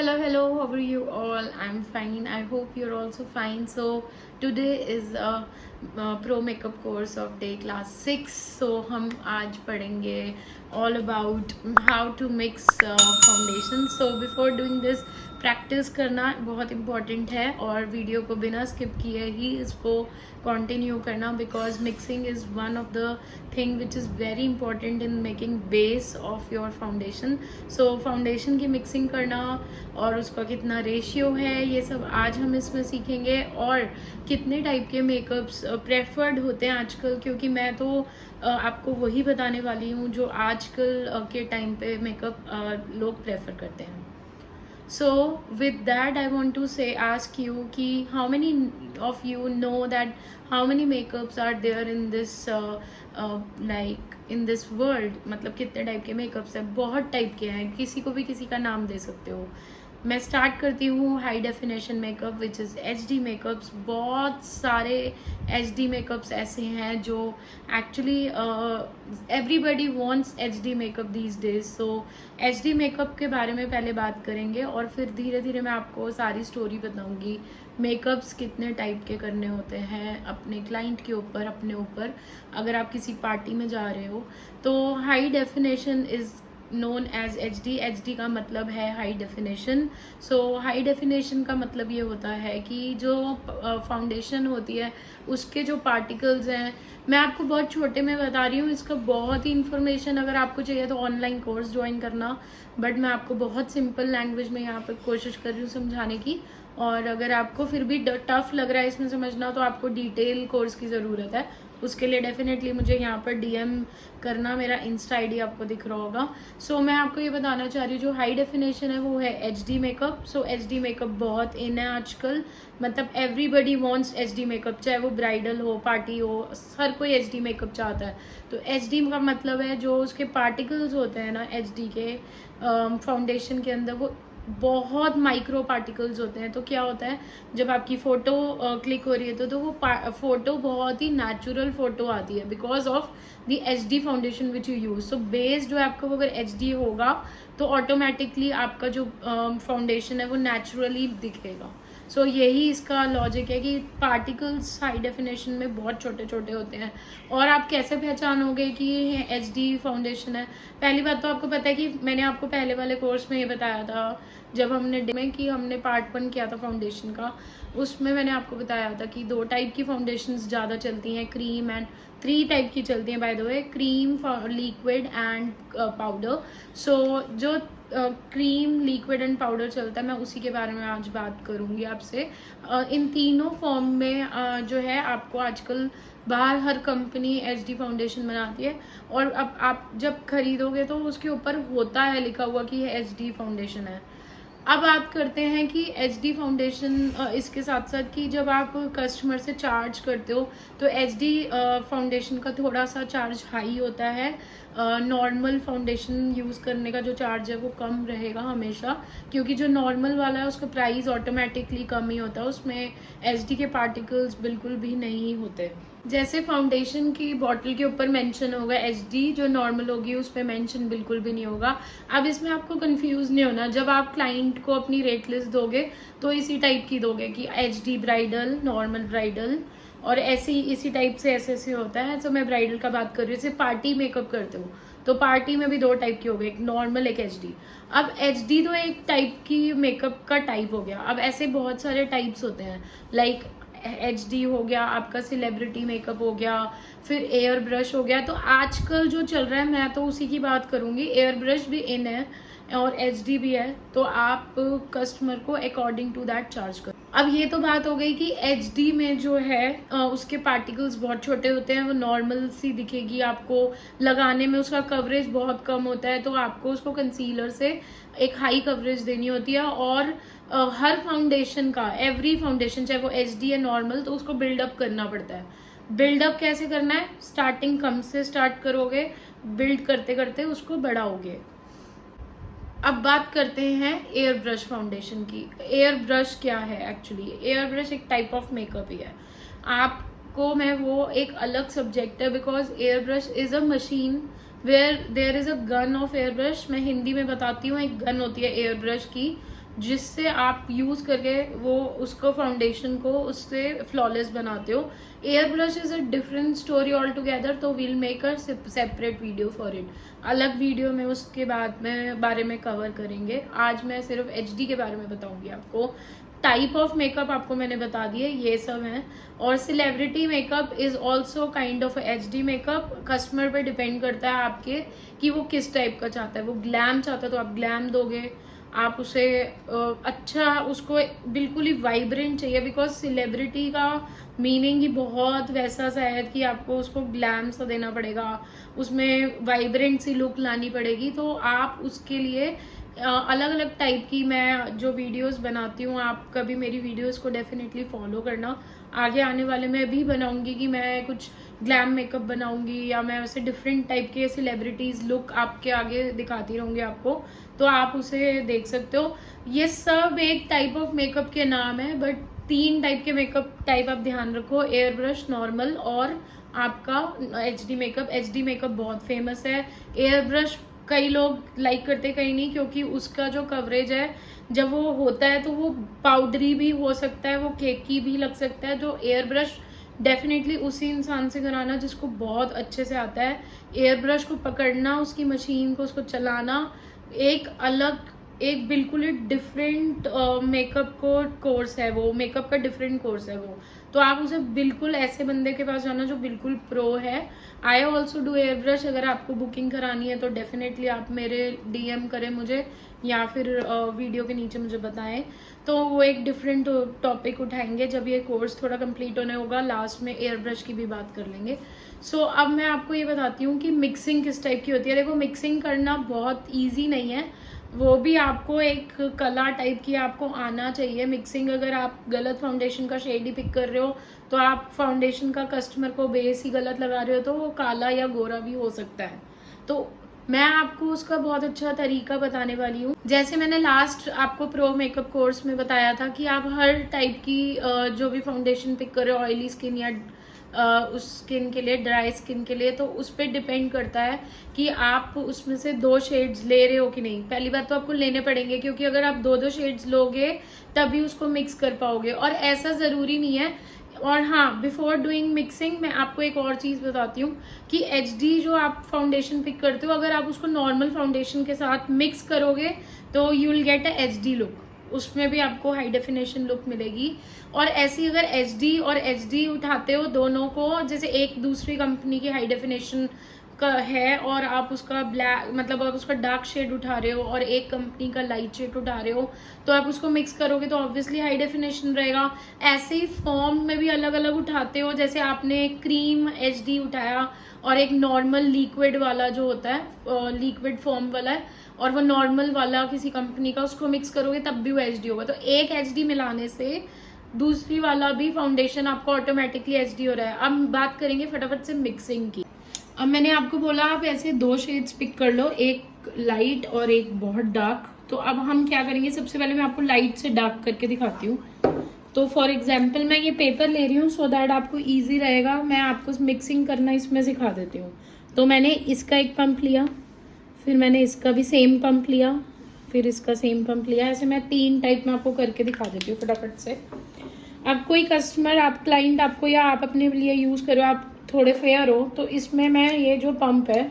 Hello, how are you all? I'm fine. I hope you're also fine. So, today is a pro makeup course of day class 6. So, हम आज पढ़ेंगे all about how to mix foundation. So, before doing this, practice करना बहुत important है और video को बिना skip किए ही इसको कंटिन्यू करना because mixing is one of the thing which is very important in making base of your foundation. So foundation की मिक्सिंग करना और उसका कितना रेशियो है ये सब आज हम इसमें सीखेंगे और कितने टाइप के मेकअप्स प्रेफर्ड होते हैं आजकल, क्योंकि मैं तो आपको वही बताने वाली हूँ जो आजकल के टाइम पे मेकअप लोग प्रेफर करते हैं. So with that I want to ask you कि how many of you know that how many makeups are there in this like in this world. मतलब कितने टाइप के मेकअप्स हैं. बहुत टाइप के हैं, किसी को भी किसी का नाम दे सकते हो. मैं स्टार्ट करती हूँ high definition makeup which is HD makeups. बहुत सारे HD मेकअप्स ऐसे हैं जो actually everybody wants HD makeup these days. So HD makeup के बारे में पहले बात करेंगे और फिर धीरे धीरे मैं आपको सारी स्टोरी बताऊंगी. मेकअप्स कितने टाइप के करने होते हैं अपने क्लाइंट के ऊपर, अपने ऊपर. अगर आप किसी पार्टी में जा रहे हो तो high definition is known as HD. HD का मतलब है high definition. So high definition का मतलब ये होता है कि जो फाउंडेशन होती है उसके जो पार्टिकल्स हैं, मैं आपको बहुत छोटे में बता रही हूँ. इसका बहुत ही इन्फॉर्मेशन अगर आपको चाहिए तो ऑनलाइन कोर्स ज्वाइन करना, बट मैं आपको बहुत सिंपल लैंग्वेज में यहाँ पर कोशिश कर रही हूँ समझाने की. और अगर आपको फिर भी टफ लग रहा है इसमें समझना तो आपको डिटेल कोर्स की ज़रूरत है. उसके लिए डेफिनेटली मुझे यहाँ पर DM करना. मेरा इंस्टा ID आपको दिख रहा होगा. सो मैं आपको ये बताना चाह रही हूँ जो हाई डेफिनेशन है वो है HD मेकअप. सो HD मेकअप बहुत इन है आजकल. मतलब एवरीबडी वांट्स HD मेकअप, चाहे वो ब्राइडल हो, पार्टी हो, हर कोई HD मेकअप चाहता है. तो HD का मतलब है जो उसके पार्टिकल्स होते हैं ना HD के फाउंडेशन के अंदर, वो बहुत माइक्रो पार्टिकल्स होते हैं. तो क्या होता है जब आपकी फ़ोटो क्लिक हो रही है तो वो फ़ोटो बहुत ही नेचुरल फ़ोटो आती है because of the HD foundation which you use. So base जो आपको अगर HD होगा तो ऑटोमेटिकली आपका जो फाउंडेशन है वो नेचुरली दिखेगा. सो यही इसका लॉजिक है कि पार्टिकल्स हाई डेफिनेशन में बहुत छोटे छोटे होते हैं. और आप कैसे पहचानोगे कि ये HD फाउंडेशन है? पहली बात तो आपको पता है कि मैंने आपको पहले वाले कोर्स में ये बताया था जब हमने कि हमने पार्ट 1 किया था फाउंडेशन का. उसमें मैंने आपको बताया था कि 2 टाइप की फाउंडेशंस ज़्यादा चलती हैं, क्रीम एंड 3 टाइप की चलती हैं by the way, cream, liquid and powder. So जो क्रीम, लिक्विड एंड पाउडर चलता है मैं उसी के बारे में आज बात करूंगी आपसे. इन तीनों फॉर्म में जो है आपको आजकल बाहर हर कंपनी HD फाउंडेशन बनाती है और अब आप जब खरीदोगे तो उसके ऊपर होता है लिखा हुआ कि ये HD फाउंडेशन है. अब बात करते हैं कि HD फाउंडेशन इसके साथ साथ कि जब आप कस्टमर से चार्ज करते हो तो HD फाउंडेशन का थोड़ा सा चार्ज हाई होता है. नॉर्मल फाउंडेशन यूज़ करने का जो चार्ज है वो कम रहेगा हमेशा, क्योंकि जो नॉर्मल वाला है उसका प्राइस ऑटोमेटिकली कम ही होता है, उसमें HD के पार्टिकल्स बिल्कुल भी नहीं होते. जैसे फाउंडेशन की बॉटल के ऊपर मेंशन होगा HD, जो नॉर्मल होगी उस पर मेंशन बिल्कुल भी नहीं होगा. अब इसमें आपको कंफ्यूज नहीं होना. जब आप क्लाइंट को अपनी रेट लिस्ट दोगे तो इसी टाइप की दोगे कि HD ब्राइडल, नॉर्मल ब्राइडल, और ऐसे ही इसी टाइप से ऐसे होता है. तो मैं ब्राइडल का बात कर रही हूँ. जैसे पार्टी मेकअप करते हो तो पार्टी में भी 2 टाइप के हो गए, एक नॉर्मल एक HD. अब HD तो एक टाइप की मेकअप का टाइप हो गया. अब ऐसे बहुत सारे टाइप्स होते हैं, लाइक HD हो गया आपका, सेलिब्रिटी मेकअप हो गया, फिर एयर ब्रश हो गया. तो आजकल जो चल रहा है मैं तो उसी की बात करूंगी. एयर ब्रश भी इन है और HD भी है, तो आप कस्टमर को अकॉर्डिंग टू दैट चार्ज करो. अब ये तो बात हो गई कि HD में जो है उसके पार्टिकल्स बहुत छोटे होते हैं, वो नॉर्मल सी दिखेगी आपको, लगाने में उसका कवरेज बहुत कम होता है, तो आपको उसको कंसीलर से एक हाई कवरेज देनी होती है. और हर फाउंडेशन का, एवरी फाउंडेशन चाहे वो HD या नॉर्मल, तो उसको बिल्डअप करना पड़ता है. बिल्डअप कैसे करना है? स्टार्टिंग कम से स्टार्ट करोगे, बिल्ड करते करते उसको बढ़ाओगे. अब बात करते हैं एयर ब्रश फाउंडेशन की. एयर ब्रश क्या है? एक्चुअली एयर ब्रश एक टाइप ऑफ मेकअप ही है. आपको मैं वो एक अलग सब्जेक्ट है because air brush is a machine where there is a gun of air brush. मैं हिंदी में बताती हूँ. एक गन होती है एयर ब्रश की जिससे आप यूज करके वो उसको फाउंडेशन को उससे फ्लॉलेस बनाते हो। Air brush is a different story all together, तो we'll make a separate video for it. अलग वीडियो में उसके बाद में बारे में कवर करेंगे। आज मैं सिर्फ एचडी के बारे में बताऊंगी आपको। टाइप ऑफ मेकअप आपको मैंने बता दिए, ये सब हैं। और celebrity makeup is also kind of HD makeup. Customer पे डिपेंड करता है आपके कि वो किस टाइप का चाहता है। वो ग्लैम चाहता है तो आप ग्लैम दोगे, आप उसे अच्छा उसको बिल्कुल ही वाइब्रेंट चाहिए, बिकॉज सेलिब्रिटी का मीनिंग ही बहुत वैसा सा है कि आपको उसको ग्लैम सा देना पड़ेगा, उसमें वाइब्रेंट सी लुक लानी पड़ेगी। तो आप उसके लिए अलग अलग टाइप की मैं जो वीडियोस बनाती हूँ, आप कभी मेरी वीडियोस को डेफिनेटली फॉलो करना। आगे आने वाले में भी बनाऊंगी कि मैं कुछ ग्लैम मेकअप बनाऊंगी या मैं वैसे डिफरेंट टाइप के सेलिब्रिटीज लुक आपके आगे दिखाती रहूंगी आपको, तो आप उसे देख सकते हो। ये सब एक टाइप ऑफ मेकअप के नाम है, बट 3 टाइप के मेकअप टाइप आप ध्यान रखो, एयर ब्रश, नॉर्मल और आपका एचडी मेकअप। एचडी मेकअप बहुत फेमस है। एयर ब्रश कई लोग लाइक करते कई नहीं, क्योंकि उसका जो कवरेज है जब वो होता है तो वो पाउडरी भी हो सकता है, वो केकी भी लग सकता है। जो एयर ब्रश डेफिनेटली उसी इंसान से कराना जिसको बहुत अच्छे से आता है। एयर ब्रश को पकड़ना, उसकी मशीन को उसको चलाना एक अलग, एक बिल्कुल ही डिफरेंट मेकअप को कोर्स है, वो मेकअप का डिफरेंट कोर्स है वो। तो आप उसे बिल्कुल ऐसे बंदे के पास जाना जो बिल्कुल प्रो है। I also do air brush. अगर आपको बुकिंग करानी है तो डेफिनेटली आप मेरे डीएम करें मुझे, या फिर वीडियो के नीचे मुझे बताएं, तो वो एक डिफरेंट टॉपिक उठाएंगे। जब ये कोर्स थोड़ा कंप्लीट होने होगा, लास्ट में एयर ब्रश की भी बात कर लेंगे। सो अब मैं आपको ये बताती हूँ कि मिक्सिंग किस टाइप की होती है। देखो, मिक्सिंग करना बहुत ईजी नहीं है, वो भी आपको एक कला टाइप की आपको आना चाहिए। मिक्सिंग अगर आप गलत फाउंडेशन का शेड ही पिक कर रहे हो तो आप फाउंडेशन का कस्टमर को बेस ही गलत लगा रहे हो, तो वो काला या गोरा भी हो सकता है। तो मैं आपको उसका बहुत अच्छा तरीका बताने वाली हूँ। जैसे मैंने लास्ट आपको प्रो मेकअप कोर्स में बताया था कि आप हर टाइप की जो भी फाउंडेशन पिक कर रहे हो, ऑयली स्किन या उस स्किन के लिए, ड्राई स्किन के लिए, तो उस पर डिपेंड करता है कि आप उसमें से 2 शेड्स ले रहे हो कि नहीं। पहली बात तो आपको लेने पड़ेंगे, क्योंकि अगर आप 2 शेड्स लोगे तभी उसको मिक्स कर पाओगे, और ऐसा ज़रूरी नहीं है। और हाँ, बिफोर डूइंग मिक्सिंग मैं आपको एक और चीज़ बताती हूँ कि एचडी जो आप फाउंडेशन पिक करते हो, अगर आप उसको नॉर्मल फाउंडेशन के साथ मिक्स करोगे तो you will get a HD look, उसमें भी आपको हाई डेफिनेशन लुक मिलेगी। और ऐसी अगर एचडी और एचडी उठाते हो दोनों को, जैसे एक दूसरी कंपनी की हाई डेफिनेशन का है और आप उसका ब्लैक, मतलब आप उसका डार्क शेड उठा रहे हो और एक कंपनी का लाइट शेड उठा रहे हो, तो आप उसको मिक्स करोगे तो ऑब्वियसली हाई डेफिनेशन रहेगा। ऐसे ही फॉर्म में भी अलग अलग उठाते हो, जैसे आपने क्रीम एचडी उठाया और एक नॉर्मल लिक्विड वाला जो होता है, लिक्विड फॉर्म वाला है, और वो नॉर्मल वाला किसी कंपनी का, उसको मिक्स करोगे तब भी वो एचडी होगा। तो एक एचडी मिलाने से दूसरी वाला भी फाउंडेशन आपको ऑटोमेटिकली एचडी हो रहा है। अब बात करेंगे फटाफट से मिक्सिंग की। अब मैंने आपको बोला आप ऐसे 2 शेड्स पिक कर लो, एक लाइट और एक बहुत डार्क। तो अब हम क्या करेंगे, सबसे पहले मैं आपको लाइट से डार्क करके दिखाती हूँ। तो फॉर एग्जाम्पल मैं ये पेपर ले रही हूँ सो दैट आपको ईजी रहेगा। मैं आपको मिक्सिंग करना इसमें सिखा देती हूँ। तो मैंने इसका एक पंप लिया, फिर मैंने इसका भी सेम पंप लिया, फिर इसका सेम पंप लिया। ऐसे मैं 3 टाइप में आपको करके दिखा देती हूँ फटाफट से। अब कोई कस्टमर, आप क्लाइंट आपको या आप अपने लिए यूज़ करो, आप थोड़े फेयर हो, तो इसमें मैं ये जो पंप है,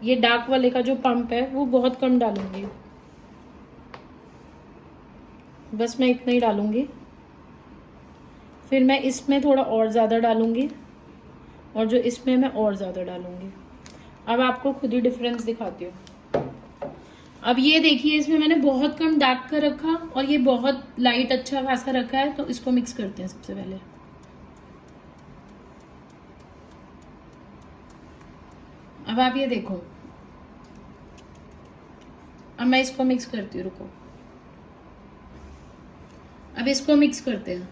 ये डार्क वाले का जो पंप है, वो बहुत कम डालूंगी, बस मैं इतना ही डालूंगी। फिर मैं इसमें थोड़ा और ज़्यादा डालूंगी, और जो इसमें मैं और ज़्यादा डालूंगी। अब आपको खुद ही डिफरेंस दिखाती हूँ। अब ये देखिए, इसमें मैंने बहुत कम डार्क का रखा और ये बहुत लाइट अच्छा खासा रखा है। तो इसको मिक्स करते हैं सबसे पहले। अब आप ये देखो, अब मैं इसको मिक्स करती हूँ, रुको। अब इसको मिक्स करते हैं।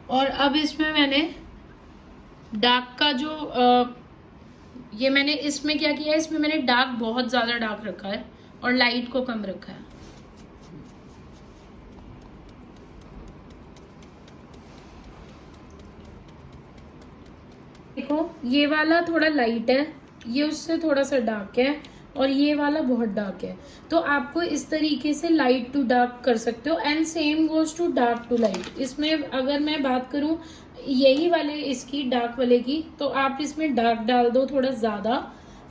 और अब इसमें मैंने डार्क का जो ये मैंने इसमें क्या किया है, इसमें मैंने डार्क बहुत ज्यादा डार्क रखा है और लाइट को कम रखा है। देखो ये वाला थोड़ा लाइट है, ये उससे थोड़ा सा डार्क है, और ये वाला बहुत डार्क है। तो आपको इस तरीके से लाइट टू डार्क कर सकते हो, and same goes to dark to light. इसमें अगर मैं बात करूं यही वाले इसकी डार्क वाले की, तो आप इसमें डार्क डाल दो थोड़ा ज्यादा,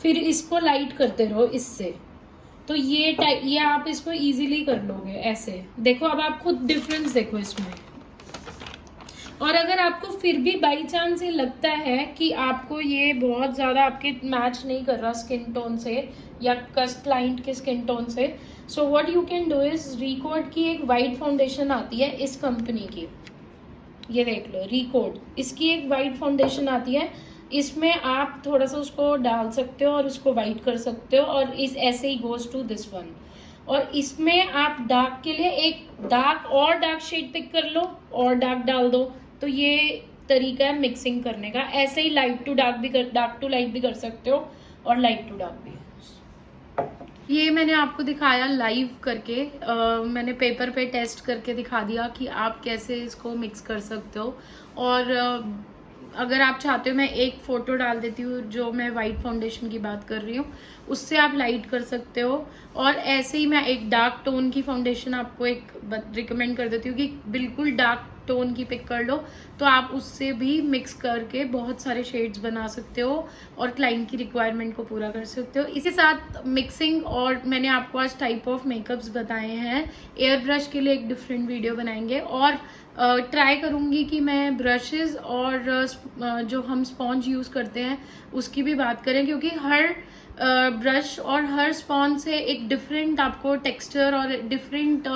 फिर इसको लाइट करते रहो इससे, तो ये आप इसको इजीली कर लोगे ऐसे। देखो अब आप खुद डिफरेंस देखो इसमें। और अगर आपको फिर भी बाई चांस ये लगता है कि आपको ये बहुत ज़्यादा आपके मैच नहीं कर रहा स्किन टोन से या क्लाइंट के स्किन टोन से, so what you can do is record की एक वाइट फाउंडेशन आती है इस कंपनी की, ये देख लो रिकॉर्ड, इसकी एक वाइट फाउंडेशन आती है, इसमें आप थोड़ा सा उसको डाल सकते हो और उसको वाइट कर सकते हो, और इस ऐसे ही गोज टू दिस वन। और इसमें आप डार्क के लिए एक डार्क शेड पिक कर लो और डार्क डाल दो, तो ये तरीका है मिक्सिंग करने का। ऐसे ही लाइट टू डार्क भी डार्क टू लाइट भी कर सकते हो और लाइट टू डार्क भी। ये मैंने आपको दिखाया लाइव करके, मैंने पेपर पे टेस्ट करके दिखा दिया कि आप कैसे इसको मिक्स कर सकते हो। और अगर आप चाहते हो मैं एक फोटो डाल देती हूँ जो मैं वाइट फाउंडेशन की बात कर रही हूँ, उससे आप लाइट कर सकते हो। और ऐसे ही मैं एक डार्क टोन की फाउंडेशन आपको एक रिकमेंड कर देती हूँ कि बिल्कुल डार्क टोन की पिक कर लो, तो आप उससे भी मिक्स करके बहुत सारे शेड्स बना सकते हो और क्लाइंट की रिक्वायरमेंट को पूरा कर सकते हो। इसी साथ मिक्सिंग, और मैंने आपको आज टाइप ऑफ मेकअप्स बताए हैं। एयर ब्रश के लिए एक डिफरेंट वीडियो बनाएंगे, और ट्राई करूंगी कि मैं ब्रशेस और जो हम स्पॉन्ज यूज करते हैं उसकी भी बात करें, क्योंकि हर ब्रश और हर स्पॉन्ज से एक डिफरेंट आपको टेक्सचर और डिफरेंट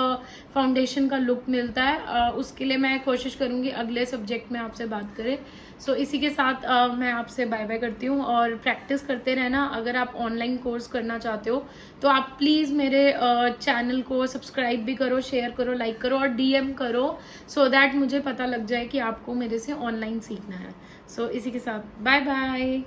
फाउंडेशन का लुक मिलता है। उसके लिए मैं कोशिश करूंगी अगले सब्जेक्ट में आपसे बात करें। सो इसी के साथ मैं आपसे बाय बाय करती हूँ, और प्रैक्टिस करते रहना। अगर आप ऑनलाइन कोर्स करना चाहते हो तो आप प्लीज़ मेरे चैनल को सब्सक्राइब भी करो, शेयर करो, लाइक करो और DM करो, सो दैट मुझे पता लग जाए कि आपको मेरे से ऑनलाइन सीखना है। सो इसी के साथ बाय बाय।